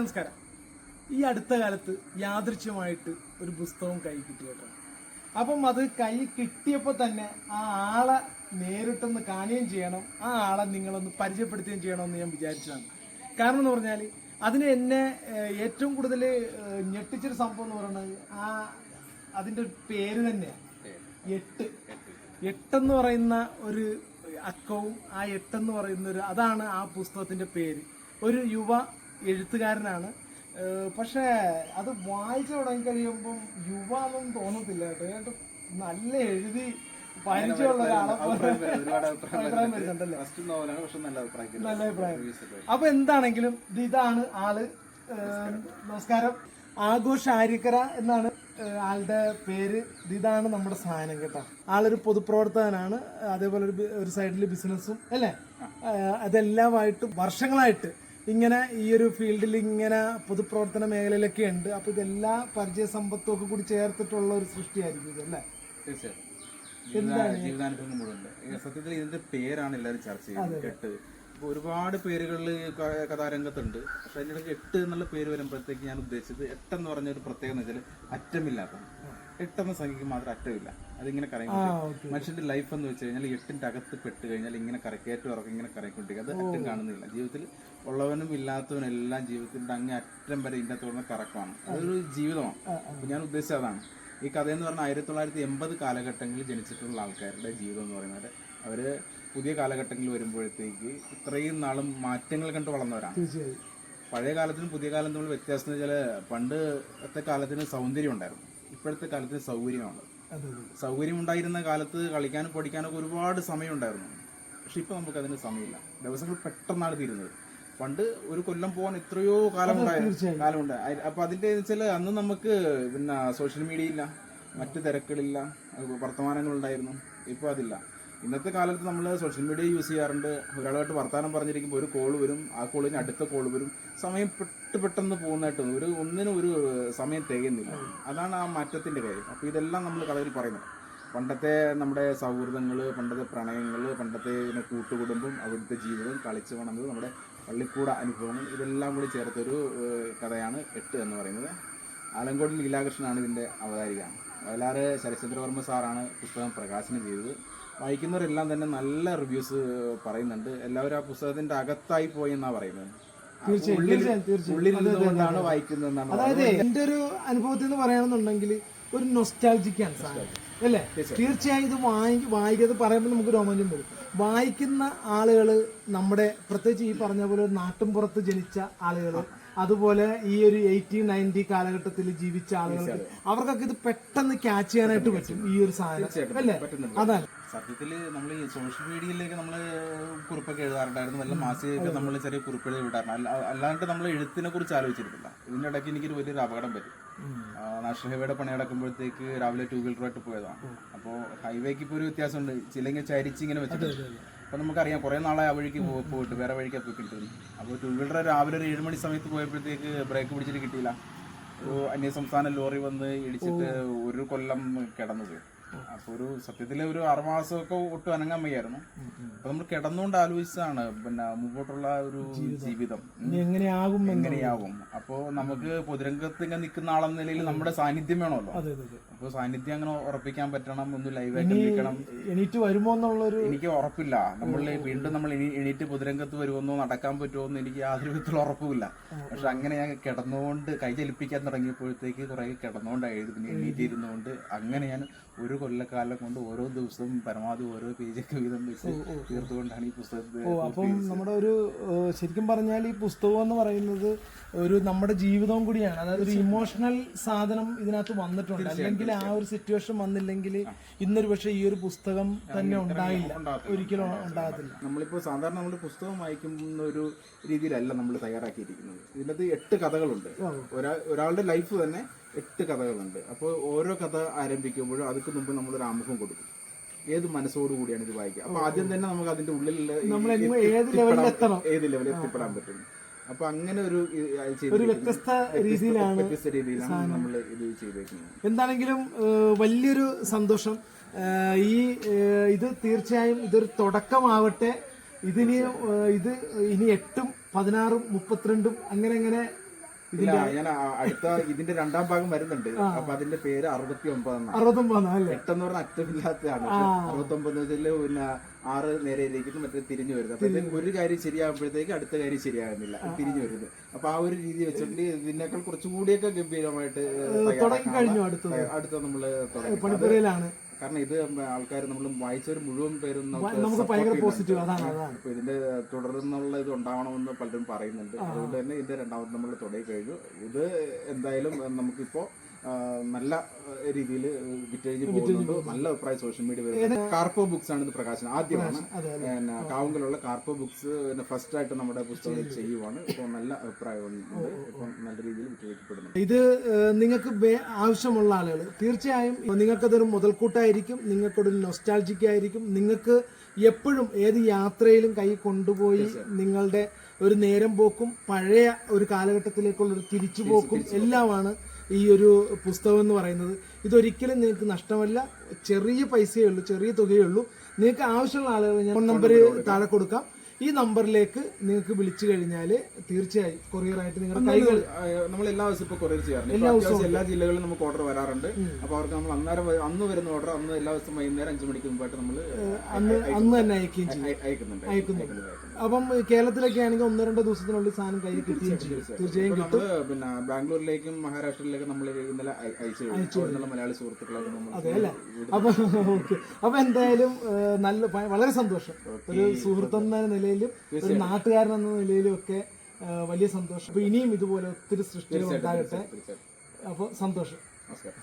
നമസ്കാരം. ഈ അടുത്ത കാലത്ത് യാദൃച്ഛ്യമായിട്ട് ഒരു പുസ്തകം കൈ കിട്ടി കേട്ടോ. അപ്പം അത് കൈ കിട്ടിയപ്പോൾ തന്നെ ആ ആളെ നേരിട്ടൊന്ന് കാണുകയും ചെയ്യണം, ആ ആളെ നിങ്ങളൊന്ന് പരിചയപ്പെടുത്തുകയും ചെയ്യണമെന്ന് ഞാൻ വിചാരിച്ചതാണ്. കാരണം എന്ന് പറഞ്ഞാൽ അതിന് എന്നെ ഏറ്റവും കൂടുതൽ ഞെട്ടിച്ചൊരു സംഭവം എന്ന് പറയുന്നത് അതിൻ്റെ പേര് തന്നെയാണ്. എട്ടെന്ന് പറയുന്ന ഒരു അക്കവും ആ എട്ടെന്ന് പറയുന്ന അതാണ് ആ പുസ്തകത്തിൻ്റെ പേര്. ഒരു യുവ എഴുത്തുകാരനാണ്. പക്ഷേ അത് വായിച്ചു തുടങ്ങി കഴിയുമ്പം യുവ എന്നൊന്നും തോന്നത്തില്ല കേട്ടോ. നല്ല എഴുതി പരിചയമുള്ള ഒരാളെ അഭിപ്രായം വരുന്നുണ്ടല്ലേ? നല്ല അഭിപ്രായം. അപ്പൊ എന്താണെങ്കിലും ഇതാണ് ആള്. നമസ്കാരം. ആഘോഷ് ആര്യക്കര എന്നാണ് ആളുടെ പേര്. ഇതാണ് നമ്മുടെ സാധനം കേട്ടോ. ആളൊരു പൊതുപ്രവർത്തകനാണ്, അതേപോലെ ഒരു സൈഡിൽ ബിസിനസ്സും അല്ലേ. അതെല്ലാമായിട്ട് വർഷങ്ങളായിട്ട് ഇങ്ങനെ ഈ ഒരു ഫീൽഡിൽ ഇങ്ങനെ പൊതുപ്രവർത്തന മേഖലയിലൊക്കെ ഉണ്ട്. അപ്പൊ ഇതെല്ലാ പരിചയ സമ്പത്തും ഒക്കെ കൂടി ചേർത്തിട്ടുള്ള ഒരു സൃഷ്ടിയായിരിക്കും ഇതല്ലേ? തീർച്ചയായും ജീവിതാനുഭവം മുഴുവൻ. സത്യത്തിൽ ഇതിന്റെ പേരാണ് എല്ലാവരും ചർച്ച ചെയ്യുന്നത്. ഇപ്പൊ ഒരുപാട് പേരുകളിൽ കഥാരംഗത്തുണ്ട്. പക്ഷെ അതിൻ്റെ ഇടയ്ക്ക് 8 എന്നുള്ള പേര് വരുമ്പോഴത്തേക്ക് ഞാൻ ഉദ്ദേശിച്ചത് 8 എന്ന് പറഞ്ഞ ഒരു പ്രത്യേകത എന്ന് വെച്ചാൽ അറ്റമില്ലാത്ത 8 എന്ന സംഖ്യക്ക് മാത്രം അറ്റമില്ല. അതിങ്ങനെ കറങ്ങി മനുഷ്യന്റെ ലൈഫ് എന്ന് വെച്ച് കഴിഞ്ഞാൽ 8ന്റെ അകത്ത് പെട്ട് കഴിഞ്ഞാൽ ഇങ്ങനെ കറക്കേറ്റം ഇറക്കി ഇങ്ങനെ കറങ്ങിക്കൊണ്ടിരിക്കുക. അത് അറ്റം കാണുന്നില്ല. ജീവിതത്തിൽ ഉള്ളവനും ഇല്ലാത്തവനും എല്ലാം ജീവിതത്തിന്റെ അങ്ങേ അറ്റം വരെ ഇതിൻ്റെ അകത്ത് കറക്കമാണ്. അതൊരു ജീവിതമാണ്. അപ്പൊ ഞാൻ ഉദ്ദേശിച്ചത് അതാണ്. ഈ കഥയെന്ന് പറഞ്ഞാൽ 1980 കാലഘട്ടങ്ങളിൽ ജനിച്ചിട്ടുള്ള ആൾക്കാരുടെ ജീവിതം എന്ന് പറയുന്നത് അവര് പുതിയ കാലഘട്ടങ്ങളിൽ വരുമ്പോഴത്തേക്ക് ഇത്രയും നാളും മാറ്റങ്ങൾ കണ്ട് വളർന്നവരാണ്. പഴയ കാലത്തിനും പുതിയ കാലത്തും തമ്മിൽ വ്യത്യാസം എന്ന് വെച്ചാൽ പണ്ടത്തെ കാലത്തിന് സൗന്ദര്യം ഉണ്ടായിരുന്നു, ഇപ്പോഴത്തെ കാലത്തിന് സൗകര്യമാണ്. സൗകര്യം ഉണ്ടായിരുന്ന കാലത്ത് കളിക്കാനും പഠിക്കാനൊക്കെ ഒരുപാട് സമയം ഉണ്ടായിരുന്നു. പക്ഷെ ഇപ്പൊ നമുക്ക് അതിന് സമയമില്ല. ദിവസങ്ങൾ പെട്ടെന്നാണ് തീരുന്നത്. പണ്ട് ഒരു കൊല്ലം പോകാൻ എത്രയോ കാലമുണ്ട്. അപ്പൊ അതിന്റെ വെച്ചാൽ അന്ന് നമുക്ക് പിന്നെ സോഷ്യൽ മീഡിയ ഇല്ല, മറ്റു തിരക്കുകളില്ല, വർത്തമാനങ്ങളുണ്ടായിരുന്നു. ഇപ്പൊ അതില്ല. ഇന്നത്തെ കാലത്ത് നമ്മൾ സോഷ്യൽ മീഡിയ യൂസ് ചെയ്യാറുണ്ട്. ഒരാളായിട്ട് വർത്തമാനം പറഞ്ഞിരിക്കുമ്പോൾ ഒരു കോൾ വരും, ആ കോളിന് അടുത്ത കോൾ വരും. സമയം പെട്ടെന്ന് പോകുന്നതായിട്ട് ഒന്നിനും ഒരു സമയം തികയുന്നില്ല. അതാണ് ആ മാറ്റത്തിന്റെ കാര്യം. അപ്പോൾ ഇതെല്ലാം നമ്മൾ കഥയിൽ പറയുന്നത്. പണ്ടത്തെ നമ്മുടെ സൗഹൃദങ്ങൾ, പണ്ടത്തെ പ്രണയങ്ങൾ, പണ്ടത്തെ കൂട്ടുകുടുംബം, അവിടുത്തെ ജീവിതം, കളിച്ചു വളർന്നത്, നമ്മുടെ പള്ളിക്കൂട അനുഭവങ്ങൾ, ഇതെല്ലാം കൂടി ചേർത്തൊരു കഥയാണ് 8 എന്ന് പറയുന്നത്. ആലങ്കോട് ലീലാകൃഷ്ണനാണ് ഇതിൻ്റെ അവതാരിക. വയലാറ് ശരത്ചന്ദ്രവർമ്മ സാറാണ് പുസ്തകം പ്രകാശനം ചെയ്തത്. വായിക്കുന്നവരെല്ലാം തന്നെ നല്ല റിവ്യൂസ് പറയുന്നുണ്ട്. എല്ലാവരും ആ പുസ്തകത്തിന്റെ അകത്തായി പോയി എന്നാ പറയുന്നത്. ഉള്ളിൽ നിന്നുകൊണ്ടാണ് വായിക്കുന്നതെന്നാണ്. അതായത് എന്റെ ഒരു അനുഭവത്തിൽ നിന്ന് പറയുകയാണെന്നുണ്ടെങ്കിൽ ഒരു നൊസ്റ്റാൾജിക്കാണ് സാധനം അല്ലേ? തീർച്ചയായും ഇത് വായിക്കാതെ പറയുമ്പോൾ നമുക്ക് രോമാഞ്ചം വരും. വായിക്കുന്ന ആളുകൾ നമ്മുടെ പ്രത്യേകിച്ച് ഈ പറഞ്ഞ പോലെ നാട്ടിൻപുറത്ത് ജനിച്ച ആളുകൾ, അതുപോലെ ഈ ഒരു 80-90 കാലഘട്ടത്തിൽ ജീവിച്ച ആളുകൾക്ക് അവർക്കൊക്കെ ഇത് പെട്ടെന്ന് ക്യാച്ച് ചെയ്യാനായിട്ട് പറ്റും ഈ ഒരു സാധനം അല്ലേ? അതാണ് സത്യത്തിൽ നമ്മൾ ഈ സോഷ്യൽ മീഡിയയിലേക്ക് നമ്മൾ കുറിപ്പൊക്കെ എഴുതാറുണ്ടായിരുന്നു. വല്ല മാസികയൊക്കെ നമ്മൾ ചെറിയ കുറിപ്പുകൾ വിടാറുണ്ട്. അല്ലാണ്ട് നമ്മൾ എഴുത്തിനെ കുറിച്ച് ആലോചിച്ചിരുന്നില്ല. ഇതിൻ്റെ ഇടയ്ക്ക് എനിക്കൊരു വലിയൊരു അപകടം പറ്റും. നാഷണൽ ഹൈവേയുടെ പണി നടക്കുമ്പോഴത്തേക്ക് രാവിലെ 2 വീലറായിട്ട് പോയതാണ്. അപ്പോൾ ഹൈവേക്ക് ഇപ്പോൾ ഒരു വ്യത്യാസമുണ്ട്. ചിലങ്ങനെ ചരിച്ചിങ്ങനെ വെച്ചിട്ട്. അപ്പോൾ നമുക്കറിയാം കുറേ നാളെ ആ വഴിക്ക് പോയിട്ട് വേറെ വഴിക്കാണ് പോയിക്കിട്ടുന്നത്. അപ്പോൾ 2 വീലർ രാവിലെ ഒരു 7 മണി സമയത്ത് പോയപ്പോഴത്തേക്ക് ബ്രേക്ക് പിടിച്ചിട്ട് കിട്ടിയില്ല. അന്യസംസ്ഥാന ലോറി വന്ന് ഇടിച്ചിട്ട് ഒരു കൊല്ലം കിടന്നു പോയി. അപ്പോൾ ഒരു സത്യത്തിൽ ഒരു 6 മാസമൊക്കെ ഒട്ടും അനങ്ങാൻ വയ്യായിരുന്നു. അപ്പൊ നമ്മൾ കിടന്നുകൊണ്ട് ആലോചിച്ചതാണ് പിന്നെ മുമ്പോട്ടുള്ള ഒരു ജീവിതം എങ്ങനെയാകും. അപ്പോൾ നമുക്ക് പൊതുരംഗത്ത് ഇങ്ങനെ നിൽക്കുന്ന ആളെന്ന നിലയിൽ നമ്മുടെ സാന്നിധ്യം വേണമല്ലോ. അപ്പോൾ സാന്നിധ്യം അങ്ങനെ ഉറപ്പിക്കാൻ പറ്റണം. ഒന്ന് ലൈവായിട്ട് നിൽക്കണം. എണീറ്റ് വരുമോ എന്നുള്ളൊരു എനിക്ക് ഉറപ്പില്ല. വീണ്ടും നമ്മൾ എണീറ്റ് പൊതുരംഗത്ത് വരുമെന്നോ നടക്കാൻ പറ്റുമോ എന്ന് എനിക്ക് യാതൊരു വിധത്തിലുള്ള ഉറപ്പുമില്ല. പക്ഷെ അങ്ങനെ ഞാൻ കിടന്നുകൊണ്ട് കൈ ചലിപ്പിക്കാൻ തുടങ്ങിയപ്പോഴത്തേക്ക് കുറെ കിടന്നുകൊണ്ടായിരുന്നു. പിന്നെ എണീറ്റ് ഇരുന്നുകൊണ്ട് അങ്ങനെ ഞാൻ ഒരു കൊല്ലക്കാലം കൊണ്ട് ഓരോ ദിവസവും പരമാവധി ഓരോ പേജൊക്കെ വീതം വെച്ച് തീർത്തുകൊണ്ടാണ് ഈ പുസ്തകത്തിൽ. അപ്പം നമ്മുടെ ഒരു ശരിക്കും പറഞ്ഞാൽ ഈ പുസ്തകം എന്ന് പറയുന്നത് ഒരു നമ്മുടെ ജീവിതവും കൂടിയാണ്. അതായത് ഒരു ഇമോഷണൽ സാധനം ഇതിനകത്ത് വന്നിട്ടുണ്ട്. അല്ലെങ്കിൽ ആ ഒരു സിറ്റുവേഷൻ വന്നില്ലെങ്കിൽ ഇന്നൊരു പക്ഷേ ഈ ഒരു പുസ്തകം തന്നെ ഉണ്ടായില്ല, ഒരിക്കലും ഉണ്ടാകത്തില്ല. നമ്മളിപ്പോൾ സാധാരണ നമ്മൾ പുസ്തകം വായിക്കുന്ന ഒരു രീതിയിലല്ല നമ്മൾ തയ്യാറാക്കിയിരിക്കുന്നത്. ഇതിനകത്ത് 8 കഥകളുണ്ട്. ഒരാളുടെ ലൈഫ് തന്നെ 8 കഥകളുണ്ട്. അപ്പോൾ ഓരോ കഥ ആരംഭിക്കുമ്പോഴും അതിന് മുമ്പ് നമ്മളൊരു ആമുഖം കൊടുക്കും. ഏത് മനസ്സോടുകൂടിയാണ് ഇത് വായിക്കുക. അപ്പൊ ആദ്യം തന്നെ നമുക്ക് അതിന്റെ ഉള്ളിൽ ഏത് ലെവലിൽ എത്തിപ്പെടാൻ പറ്റും. അപ്പൊ അങ്ങനെ ഒരു വ്യത്യസ്ത രീതിയിലാണ് നമ്മൾ ഇത് ചെയ്തേക്കുന്നത്. എന്താണെങ്കിലും വലിയൊരു സന്തോഷം. ഇത് തീർച്ചയായും ഇതൊരു തുടക്കമാവട്ടെ. ഇനി 8ഉം 16ഉം 32ഉം അങ്ങനെ ഇല്ല, ഞാൻ അടുത്ത ഇതിന്റെ രണ്ടാം ഭാഗം വരുന്നുണ്ട്. അപ്പൊ അതിന്റെ പേര് 69 എന്നാണ്. 69 അല്ലേ? 8 എന്ന് പറഞ്ഞാൽ അറ്റമില്ലാത്തതാണ്. 69 വെച്ചാല് പിന്നെ 6 നേരെ ഇരിക്കുന്നു, മറ്റേ തിരിഞ്ഞു വരുന്നത്. അപ്പൊ ഒരു കാര്യം ശരിയാകുമ്പോഴത്തേക്ക് അടുത്ത കാര്യം ശരിയാകുന്നില്ല, തിരിഞ്ഞു വരുന്നത്. അപ്പൊ ആ ഒരു രീതി വെച്ചിട്ട് ഇതിനേക്കാൾ കുറച്ചുകൂടിയൊക്കെ ഗംഭീരമായിട്ട് അടുത്ത നമ്മള് പണിപ്പുരയിലാണ്. കാരണം ഇത് ആൾക്കാർ നമ്മൾ വായിച്ചവർ മുഴുവൻ പേരും നമുക്ക് ഭയങ്കര പോസിറ്റീവ്. അതാണ് അപ്പൊ ഇതിന്റെ തുടർന്നുള്ള ഇത് ഉണ്ടാവണമെന്ന് പലരും പറയുന്നുണ്ട്. അതുകൊണ്ട് തന്നെ ഇതിന്റെ രണ്ടാമത് നമ്മൾ തുടങ്ങി കഴിഞ്ഞു. ഇത് എന്തായാലും നമുക്കിപ്പോ നല്ല രീതിയിൽ വിറ്റഴിഞ്ഞ് പോകുന്നുണ്ട്. നല്ല അഭിപ്രായം സോഷ്യൽ മീഡിയ വരുന്നത്. കാർപ്പോ ബുക്സ് ആണ് ഇത് പ്രകാശനം ആദ്യമാണ്. പിന്നെ കാവുങ്കലുള്ള കാർപ്പോ ബുക്സ് ഫസ്റ്റ് ആയിട്ട് നമ്മുടെ പുസ്തകം ചെയ്യുവാണ്. ഇപ്പോൾ നല്ല അഭിപ്രായമുണ്ട്. ഇപ്പം നല്ല രീതിയിൽ വിറ്റഴിക്കപ്പെടുന്നുണ്ട്. ഇത് നിങ്ങൾക്ക് ആവശ്യമുള്ള ആളുകൾ തീർച്ചയായും നിങ്ങൾക്കതൊരു മുതൽക്കൂട്ടായിരിക്കും, നിങ്ങൾക്കൊരു നൊസ്റ്റാൾജിക് ആയിരിക്കും. നിങ്ങൾക്ക് എപ്പോഴും ഏത് യാത്രയിലും കൈ കൊണ്ടുപോയി നിങ്ങളുടെ ഒരു നേരം പോക്കും പഴയ ഒരു കാലഘട്ടത്തിലേക്കുള്ള ഒരു തിരിച്ചുപോക്കും എല്ലാമാണ് ഈ ഒരു പുസ്തകം എന്ന് പറയുന്നത്. ഇതൊരിക്കലും നിങ്ങൾക്ക് നഷ്ടമല്ല. ചെറിയ പൈസയേ ഉള്ളൂ, ചെറിയ തുകയേ ഉള്ളൂ. നിങ്ങൾക്ക് ആവശ്യമുള്ള ആളുകൾ ഞാൻ ഫോൺ നമ്പർ താഴെ കൊടുക്കാം. ഈ നമ്പറിലേക്ക് നിങ്ങൾക്ക് വിളിച്ചു കഴിഞ്ഞാൽ തീർച്ചയായും കൊറിയറായിട്ട് നിങ്ങളുടെ കൈകൾ നമ്മൾ എല്ലാ ദിവസവും ഇപ്പോൾ കൊറിയർ ചെയ്യാറുണ്ട്. എല്ലാ ജില്ലകളിലും നമുക്ക് ഓർഡർ വരാറുണ്ട്. അപ്പോൾ അവർക്ക് നമ്മൾ അന്ന് വരുന്ന ഓർഡർ അന്ന് എല്ലാ ദിവസവും വൈകുന്നേരം 5 മണിക്ക് മുമ്പായിട്ട് നമ്മൾ അന്ന് തന്നെ അയക്കുന്നുണ്ട്. അപ്പം കേരളത്തിലൊക്കെ ആണെങ്കിൽ 1-2 ദിവസത്തിനുള്ളിൽ സാധനം കയ്യിൽ കിട്ടുകയും ചെയ്യും. തീർച്ചയായും കിട്ടും. പിന്നെ ബാംഗ്ലൂരിലേക്കും മഹാരാഷ്ട്രയിലേക്കും നമ്മൾ ഇന്നലെ അയച്ചു മലയാളി സുഹൃത്തുക്കളൊക്കെ നമ്മൾ. അതെ അല്ലേ? അപ്പൊ എന്തായാലും വളരെ സന്തോഷം. ഒരു സുഹൃത്തെന്ന നിലയിലും ഒരു നാട്ടുകാരൻ എന്ന നിലയിലും ഒക്കെ വലിയ സന്തോഷം. അപ്പൊ ഇനിയും ഇതുപോലെ ഒത്തിരി സൃഷ്ടികൾ ഉണ്ടാകട്ടെ. അപ്പോൾ സന്തോഷം. നമസ്കാരം.